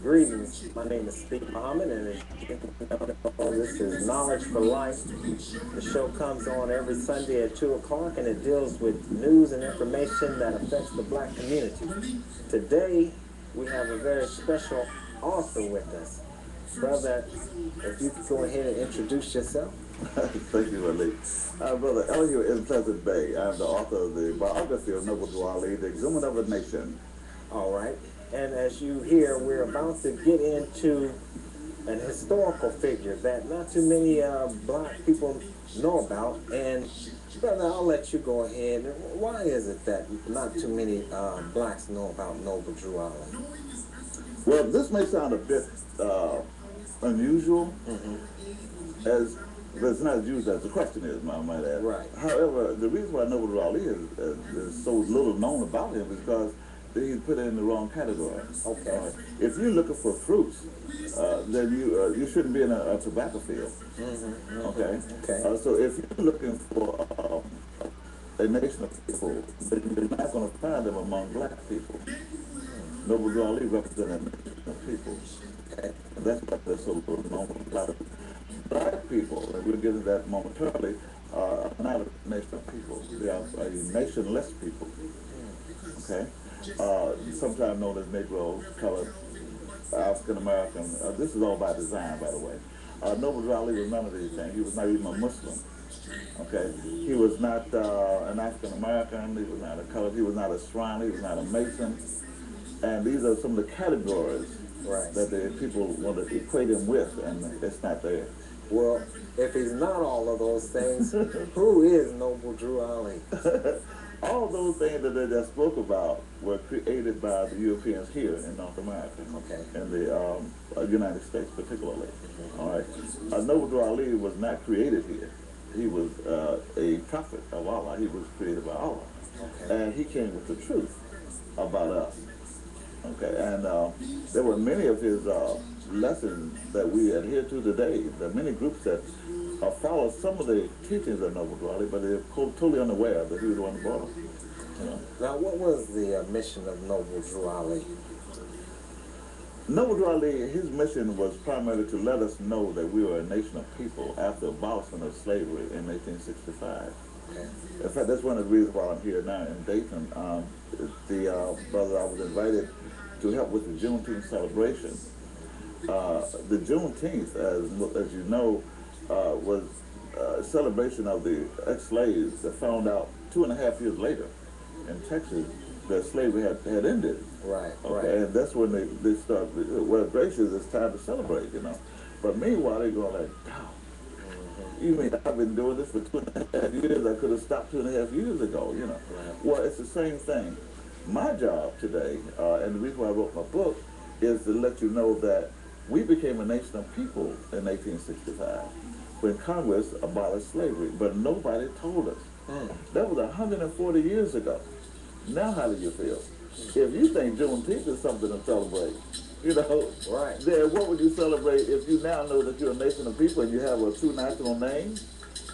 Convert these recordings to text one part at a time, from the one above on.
Greetings, my name is Steve Muhammad, and as you know, this is Knowledge for Life. The show comes on every Sunday at 2 o'clock, and it deals with news and information that affects the black community. Today, we have a very special author with us. Brother, if you could go ahead and introduce yourself. Thank you, Willie. Brother Elliot in Pleasant Bay. I'm the author of the biography of Noble Drew Ali, The Exhuming of a Nation. All right. And as you hear, we're about to get into an historical figure that not too many black people know about. And brother, I'll let you go ahead. Why is it that not too many blacks know about Noble Drew Ali? Well, this may sound a bit unusual, as but it's not as usual as the question is, I might add. Right. However, the reason why Noble Drew Ali is so little known about him is because he's put in the wrong category. Okay. If you're looking for fruits, then you shouldn't be in a tobacco field. Okay. Okay. So if you're looking for a nation of people, then you're not going to find them among black people. Noble Drew Ali represented a nation of people. Okay. And that's why they're so little known about black people, and we'll get into that momentarily, are not a nation of people. They are a nationless people. Okay? Sometimes known as Negro, colored, African American. This is all by design, by the way. Noble Drew Ali was none of these things. He was not even a Muslim. Okay? He was not an African American. He was not a colored. He was not a Shriner. He was not a Mason. And these are some of the categories that the people want to equate him with, and it's not there. Well, if he's not all of those things, who is Noble Drew Ali? All those things that they just spoke about were created by the Europeans here in North America, in the United States particularly. All right, Noble Drew Ali was not created here. He was a prophet of Allah. He was created by Allah, and he came with the truth about us. Okay, and there were many of his lessons that we adhere to today. There are many groups that follow some of the teachings of Noble Drew Ali, but they're totally unaware that he was the one who brought them. You know? Now, what was the mission of Noble Drew Ali? Noble Drew Ali, his mission was primarily to let us know that we were a nation of people after abolition of slavery in 1865. Okay. In fact, that's one of the reasons why I'm here now in Dayton. Brother, I was invited to help with the Juneteenth celebration. The Juneteenth, as you know, was a celebration of the ex-slaves that found out 2.5 years later in Texas that slavery had ended. Right, okay, and that's when they start, well, gracious, it's time to celebrate, you know. But meanwhile, they go like, wow, you mean I've been doing this for 2.5 years? I could have stopped 2.5 years ago, you know. Right. Well, it's the same thing. My job today, and the reason why I wrote my book, is to let you know that we became a nation of people in 1865 when Congress abolished slavery, but nobody told us. That was 140 years ago. Now how do you feel? If you think Juneteenth is something to celebrate, you know, then what would you celebrate if you now know that you're a nation of people and you have a true national name,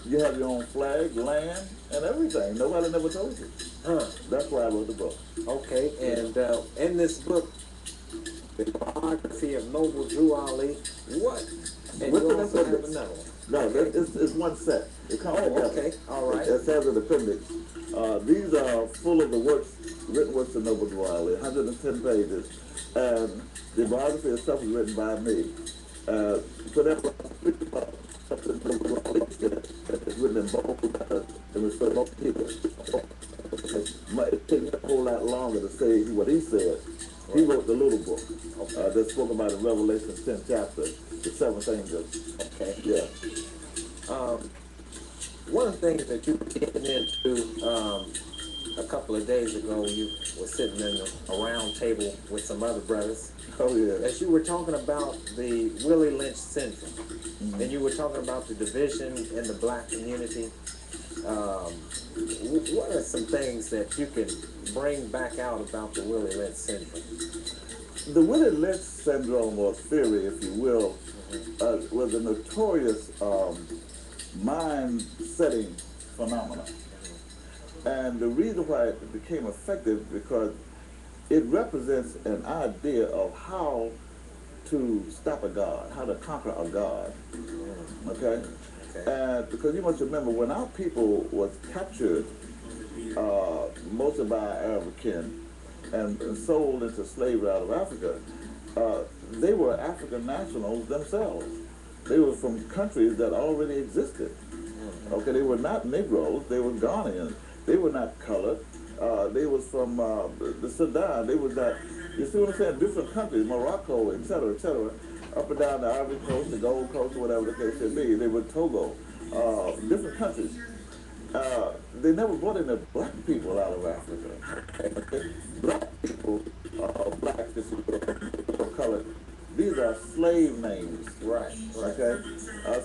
you have your own flag, land, and everything? Nobody never told you. That's why I wrote the book. Okay, and in this book, the biography of Noble Drew Ali, what? And you also have another one. No, it's one set. It comes together. Okay, all right. It has an appendix. These are full of the written works of Noble Drew Ali, 110 pages. And the biography itself is written by me. Whenever I speak about something Noble Drew Ali said, it's written in bold letters and it's for most people. It takes a whole lot longer to say what he said. He wrote the little book that spoke about in Revelation 10th chapter, the seventh angel. Okay. Yeah. One of the things that you were getting into a couple of days ago, you were sitting in a round table with some other brothers. Oh, yeah. As you were talking about the Willie Lynch syndrome, and you were talking about the division in the black community, what are some things that you can bring back out about the Willie Lynch syndrome? The Willie Lynch syndrome, or theory, if you will, was a notorious mind-setting phenomenon. And the reason why it became effective because it represents an idea of how to stop a god, how to conquer a god. Okay? Okay. And because you must remember, when our people was captured, mostly by Arab kin, and sold into slavery out of Africa, they were African nationals themselves. They were from countries that already existed. Okay, they were not Negroes, they were Ghanaians. They were not colored. They was from the Sudan. They was not, you see what I'm saying? Different countries, Morocco, et cetera, up and down the Ivory Coast, the Gold Coast, or whatever the case may be. They were Togo, different countries. They never brought in the black people out of Africa. Okay? Black people, blacks, if you will, colored, these are slave names. Right. Okay?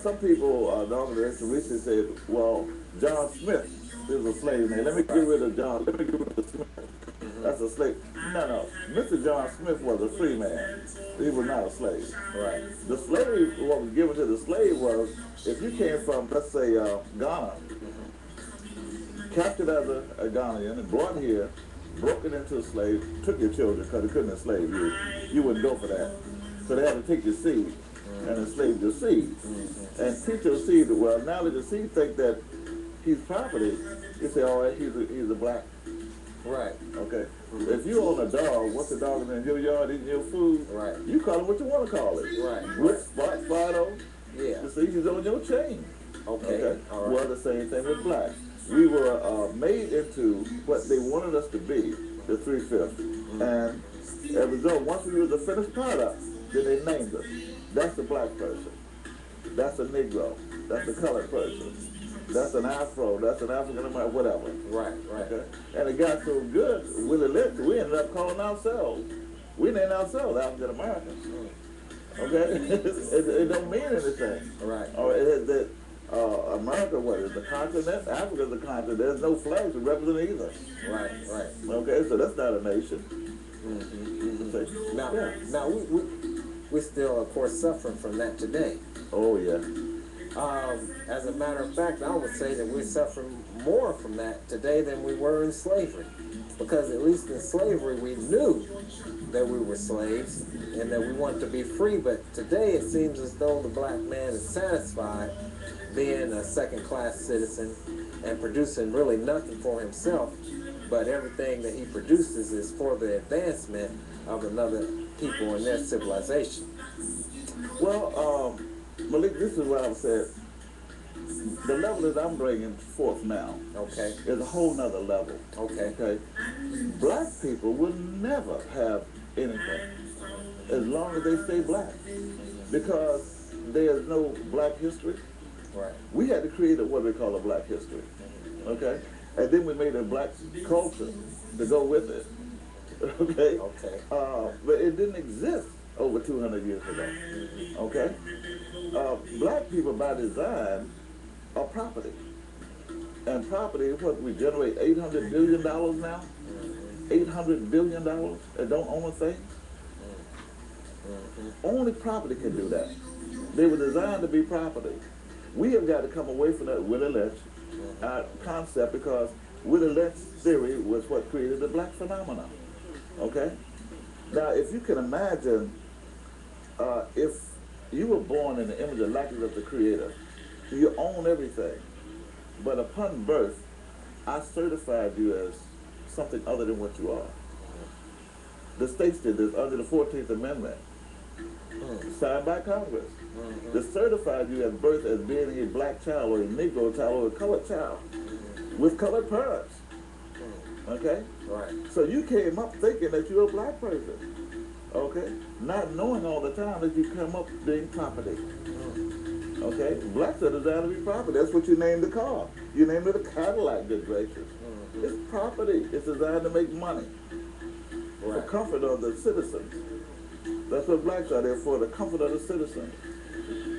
Some people, normally, recently said, well, John Smith is a slave name. Let me get rid of John. Let me get rid of Smith. That's a slave. No. Mr. John Smith was a free man. He was not a slave. Right. The slave, what was given to the slave was, if you came from, let's say, Ghana, captured as a Ghanaian and brought here, broken into a slave, took your children because they couldn't enslave you. You wouldn't go for that. So they had to take your seed and enslave your seed. And teach your seed, well, now that the seed think that he's property, you say, all right, he's a black. Right. Okay. If you own a dog, what's the dog in your yard eating your food? Right. You call him what you want to call it. Right. With spot, Fido. Yeah. You see, he's on your chain. Okay. All right. Well, the same thing with blacks. We were made into what they wanted us to be, the 3/5. And as a result, once we were the finished product, then they named us. That's a black person. That's a Negro. That's a colored person. That's an Afro. That's an African American, whatever. Right. Okay? And it got so good, Willie Lynch, we ended up calling ourselves. We named ourselves African Americans. Okay? it don't mean anything. Right. Or America, what is the continent? Africa's a continent. There's no flag to represent either. Right. Okay, so that's not a nation. Now we still, of course, suffering from that today. Oh yeah. As a matter of fact, I would say that we're suffering more from that today than we were in slavery. Because at least in slavery, we knew that we were slaves and that we wanted to be free. But today, it seems as though the black man is satisfied being a second-class citizen and producing really nothing for himself, but everything that he produces is for the advancement of another people and their civilization. Well, Malik, this is what I said. The level that I'm bringing forth now, Okay. is a whole nother level. Okay. Black people will never have anything as long as they stay black, because there's no black history. Right. We had to create what we call a black history, okay? And then we made a black culture to go with it, okay? Okay. But it didn't exist over 200 years ago, okay? Black people by design are property. And property is what we generate $800 billion now? $800 billion and don't own a thing? Only property can do that. They were designed to be property. We have got to come away from that Willie Lynch concept, because Willie Lynch's theory was what created the black phenomenon. Okay? Now, if you can imagine, if you were born in the image and likeness of the Creator, you own everything. But upon birth, I certified you as something other than what you are. The states did this under the 14th Amendment, signed by Congress. They certified you at birth as being a black child or a Negro child or a colored child with colored parents. Okay? Right. So you came up thinking that you're a black person. Okay? Not knowing all the time that you come up being property. Okay? Blacks are designed to be property. That's what you named the car. You named it a Cadillac, good gracious. It's property. It's designed to make money. For comfort of the citizens. That's what blacks are there for, the comfort of the citizens.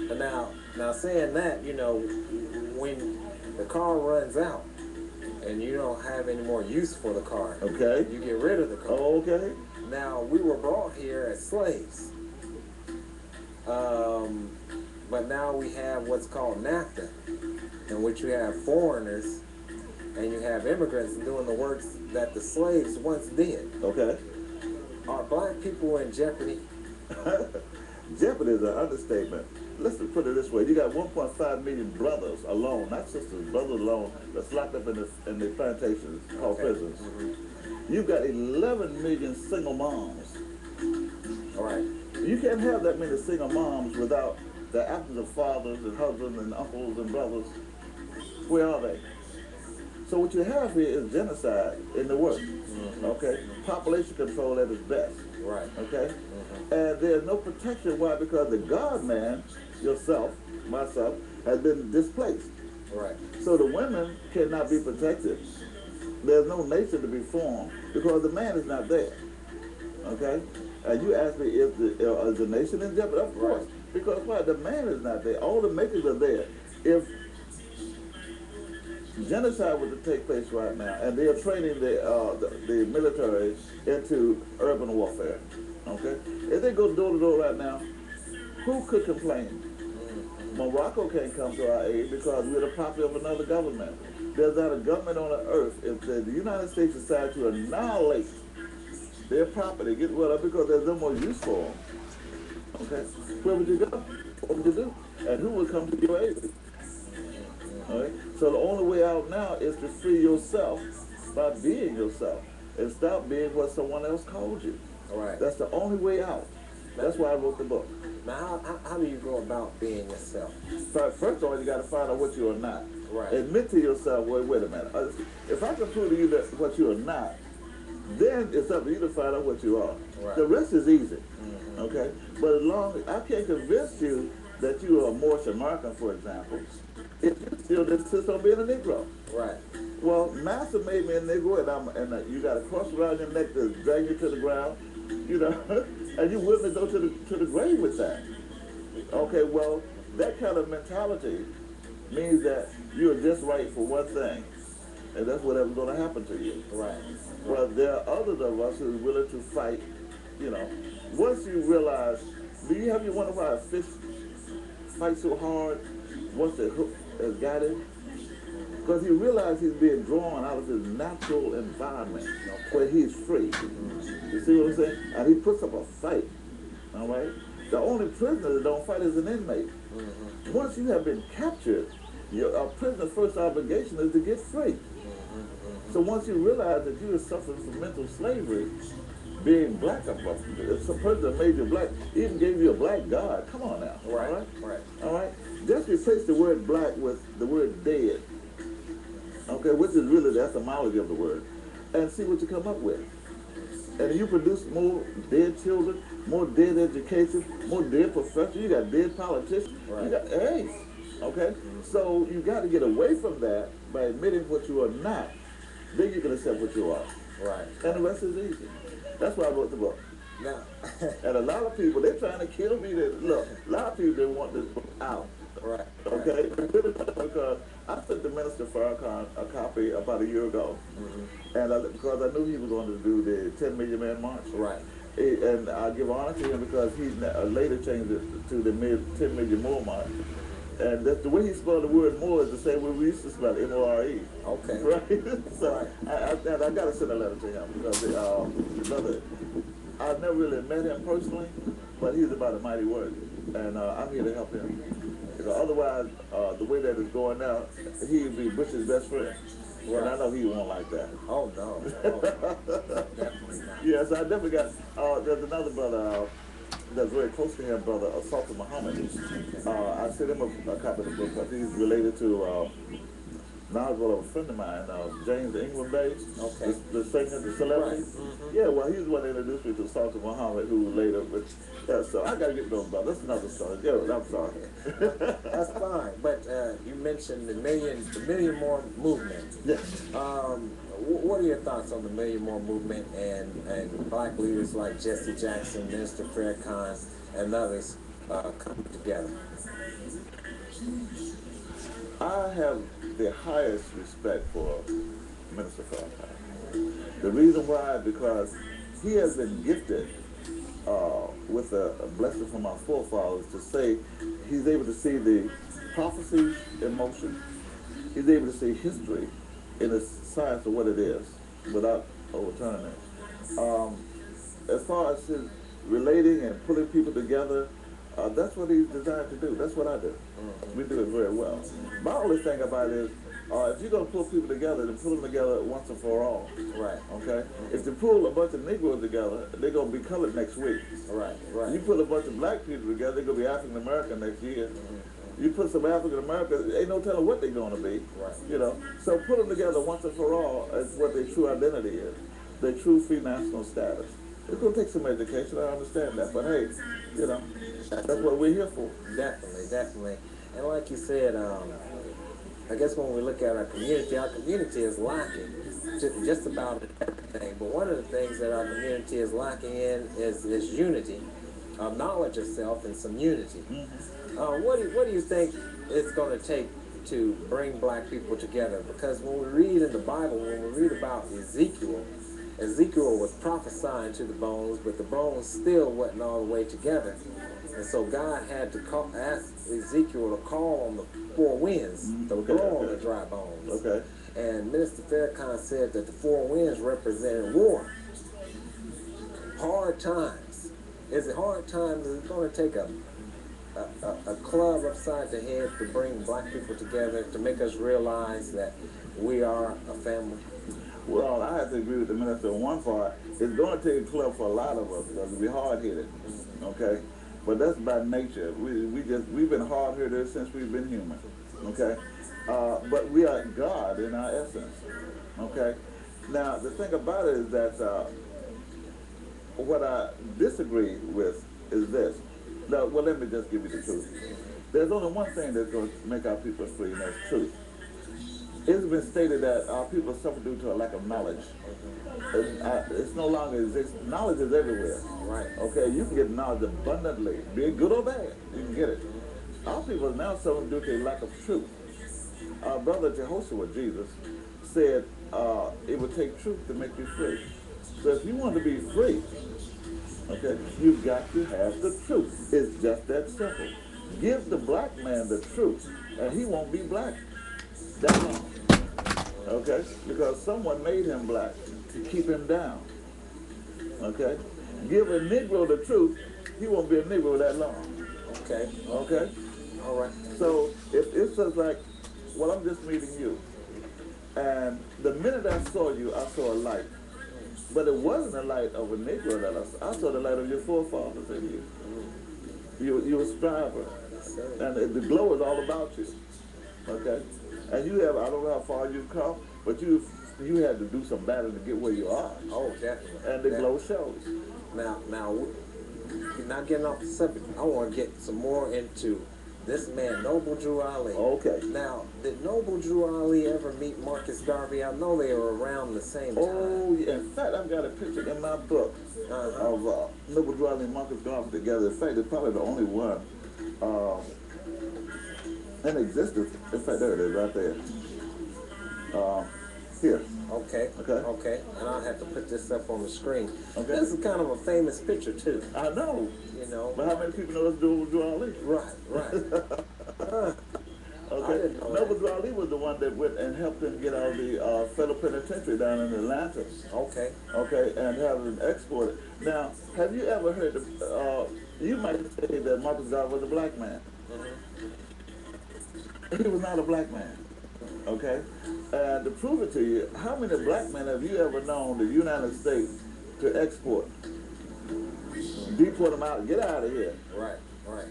And now saying that, you know, when the car runs out and you don't have any more use for the car, okay, you get rid of the car. Okay. Now, we were brought here as slaves. But now we have what's called NAFTA, in which you have foreigners and you have immigrants doing the works that the slaves once did. Okay. black people in jeopardy? Jeopardy is an understatement. Let's put it this way: you got 1.5 million brothers alone, not sisters, brothers alone, that's locked up in the plantations called prisons. You've got 11 million single moms. All right. You can't have that many single moms without the absence of fathers and husbands and uncles and brothers. Where are they? So what you have here is genocide in the work. Okay, population control at its best. Right. Okay, and there's no protection. Why? Because the God man, yourself, myself, has been displaced. Right. So the women cannot be protected. There's no nation to be formed because the man is not there. Okay, and you ask me if is the nation in jeopardy? Of course, because why? The man is not there. All the makers are there. If genocide was to take place right now, and they are training the military into urban warfare. Okay, if they go door to door right now, who could complain? Morocco can't come to our aid because we're the property of another government. There's not a government on the earth. If the United States decided to annihilate their property, get rid of, because there's no more use for them. Okay, where would you go? What would you do? And who would come to your aid? Okay? So the only way out now is to free yourself by being yourself and stop being what someone else called you. Right. That's the only way out. That's why I wrote the book. Now, how do you go about being yourself? First of all, you got to find out what you are not. Right. Admit to yourself, wait a minute. If I can prove to you that what you are not, then it's up to you to find out what you are. Right. The rest is easy. Okay? But as long as I can't convince you that you are a Moorish American, for example, if you still insist on being a Negro. Right. Well, Master made me a Negro, and you got a cross around your neck to drag you to the ground, you know, and you're willing to go to the grave with that. Okay, well, that kind of mentality means that you're just right for one thing, and that's whatever's going to happen to you. Right. Well, there are others of us who are willing to fight, you know. Once you realize, do you ever wonder why a fish fights so hard once the hook has got him? Because he realized he's being drawn out of his natural environment where he's free. You see what I'm saying? And he puts up a fight, all right? The only prisoner that don't fight is an inmate. Once you have been captured, a prisoner's first obligation is to get free. So once you realize that you are suffering from mental slavery, being black, if some person that made you black, even gave you a black God, come on now, Right. all right? Right. All right? Just replace the word black with the word dead, okay, which is really the etymology of the word, and see what you come up with. And you produce more dead children, more dead education, more dead professors, you got dead politicians, you got AIDS, okay? So you got to get away from that by admitting what you are not. Then you can accept what you are. Right. And the rest is easy. That's why I wrote the book. Now, And a lot of people, they're trying to kill me. Look, a lot of people, they want this book out. right. Okay? Because I sent the Minister Farrakhan a copy about a year ago. And because I knew he was going to do the 10 Million Man March. Right. And I give honor to him because he later changed it to the 10 Million More March. And that's the way he spelled the word more is the same way we used to spell it, M-O-R-E. Okay. Right? So I got to send a letter to him because brother, I've never really met him personally, but he's about a mighty word. And I'm here to help him. Because otherwise, the way that it's going now, he'd be Bush's best friend. Right. And I know he won't like that. Oh, no. Definitely not. Yes, I definitely got, there's another brother that's very close to him, brother Suprem Muhammad. I sent him a copy of the book because he's related to knowledgeable of a friend of mine, James England Bay, the singer, the celebrity. Yeah, well, he's the one that introduced me to Suprem Muhammad, who later, but yeah, so I got to get those brothers. That's another story. Yeah, I'm sorry. That's fine. But you mentioned the Million More movement. Yes. What are your thoughts on the Million More movement and black leaders like Jesse Jackson, Minister Farrakhan, and others coming together? I have the highest respect for Minister Farrakhan. The reason why, because he has been gifted with a blessing from our forefathers to say he's able to see the prophecies in motion. He's able to see history in the science of what it is without overturning it. as far as his relating and pulling people together, that's what he's designed to do. That's what I do. We do it very well. My only thing about it is, if you're going to pull people together, then pull them together once and for all. Right. Okay? If you pull a bunch of Negroes together, they're going to be colored next week. Right. Right. You put a bunch of black people together, they're going to be African American next year. You put some African Americans, ain't no telling what they're going to be. Right. You know? So put them together once and for all as what their true identity is, their true free national status. It's going to take some education, I understand that, but hey, you know, that's what we're here for. Definitely, definitely. And like you said, I guess when we look at our community is lacking just about everything. But one of the things that our community is lacking in is unity, knowledge of self, and some unity. What do you think it's going to take to bring black people together? Because when we read in the Bible, when we read about Ezekiel was prophesying to the bones, but the bones still wasn't all the way together. And so God had to ask Ezekiel to call on the four winds to blow on the dry bones. Okay. And Minister Farrakhan said that the four winds represented war. Hard times. Is it hard times? Is it going to take a club upside the head to bring black people together, to make us realize that we are a family? Well, I have to agree with the minister on one part. It's going to take a club for a lot of us because we're hard-headed, okay? But that's by nature. We've been hard-headed since we've been human, okay? But we are God in our essence, okay? Now, the thing about it is that what I disagree with is this. Now, well, let me just give you the truth. There's only one thing that's going to make our people free, and that's truth. It's been stated that our people suffer due to a lack of knowledge. It's no longer exists. Knowledge is everywhere. Right. Okay, you can get knowledge abundantly, be it good or bad. You can get it. Our people now suffer due to a lack of truth. Our brother Jehoshua, Jesus, said it would take truth to make you free. So if you want to be free, okay, you've got to have the truth. It's just that simple. Give the black man the truth, and he won't be black. That's all. Okay? Because someone made him black to keep him down. Okay? Give a Negro the truth, he won't be a Negro that long. Okay. Okay? All right. So if it's just like, well, I'm just meeting you, and the minute I saw you, I saw a light. But it wasn't the light of a Negro that I saw the light of your forefathers in you. You're a striver. And the glow is all about you. Okay? And you have, I don't know how far you've come, but you had to do some battle to get where you are. Oh, definitely. And the glow shows. Now, not getting off the subject, I want to get some more into this man, Noble Drew Ali. Okay. Now, did Noble Drew Ali ever meet Marcus Garvey? I know they were around the same time. Oh, yeah. In fact, I've got a picture in my book of Noble Drew Ali and Marcus Garvey together. In fact, it's probably the only one in existence. In fact, there it is right there. Here. Okay. Okay. Okay. And I'll have to put this up on the screen. Okay. This is kind of a famous picture, too. I know. You know. But how many people know that's Noble Drew Ali? Right, right. Okay. Noble Drew Ali was the one that went and helped him get out of the federal penitentiary down in Atlanta. Okay. Okay, and have him exported. Now, have you ever heard of, you might say that Marcus Garvey was a black man. He was not a black man. Okay? And to prove it to you, how many black men have you ever known the United States to export? Deport them out, get out of here. Right, right.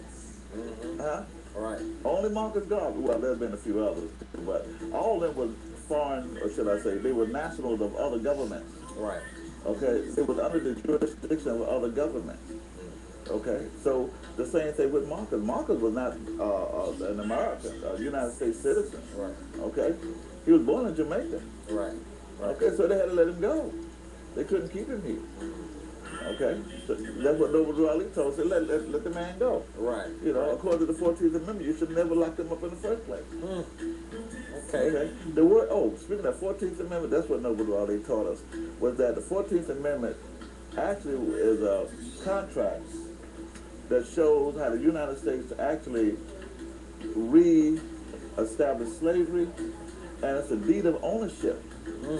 Huh? Right. Only Marcus Garvey, well, there's been a few others, but all of them were foreign, or should I say, they were nationals of other governments. Right. Okay? It was under the jurisdiction of other governments. Okay? So the same thing with Marcus. Marcus was not an American, a United States citizen. Right. Okay? He was born in Jamaica. Right. Okay, so they had to let him go. They couldn't keep him here. Okay? So that's what Noble Drew Ali told us. Let the man go. Right. You know, according to the 14th Amendment, you should never lock them up in the first place. Okay. Okay? The word, speaking of 14th Amendment, that's what Noble Drew Ali taught us, was that the 14th Amendment actually is a contract that shows how the United States actually re-established slavery, and it's a deed of ownership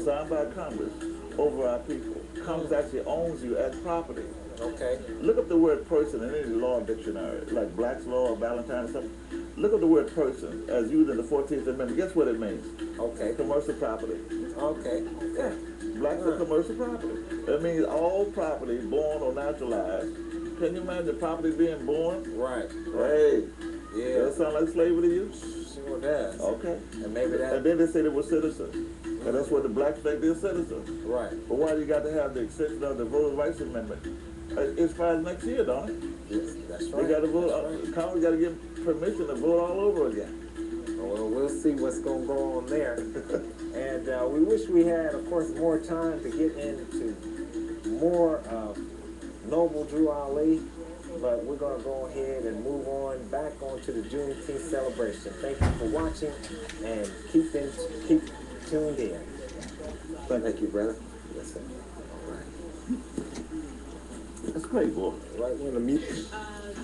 signed by Congress over our people. Congress actually owns you as property. Okay. Look up the word person in any law dictionary, like Black's Law or Valentine or something. Look up the word person as used in the 14th Amendment. Guess what it means? Okay. Commercial property. Okay. Yeah. Blacks are commercial property. That means all property, born or naturalized. Can you imagine property being born? Right. Hey. Yeah. Does that sound like slavery to you? Sure does. Okay. And maybe that. And then they say they were citizens. And that's what the blacks think they're citizens. Right. But why do you got to have the extension of the Voting Rights Amendment? It expires next year, don't it? Yes, that's right. They got to vote. That's right. Congress got to give permission to vote all over again. Well, we'll see what's going to go on there. And we wish we had, of course, more time to get into more of Noble Drew Ali. But we're going to go ahead and move on back onto the Juneteenth celebration. Thank you for watching and keep tuned in. Thank you, brother. Yes, sir. All right. That's great, boy. Right when the music.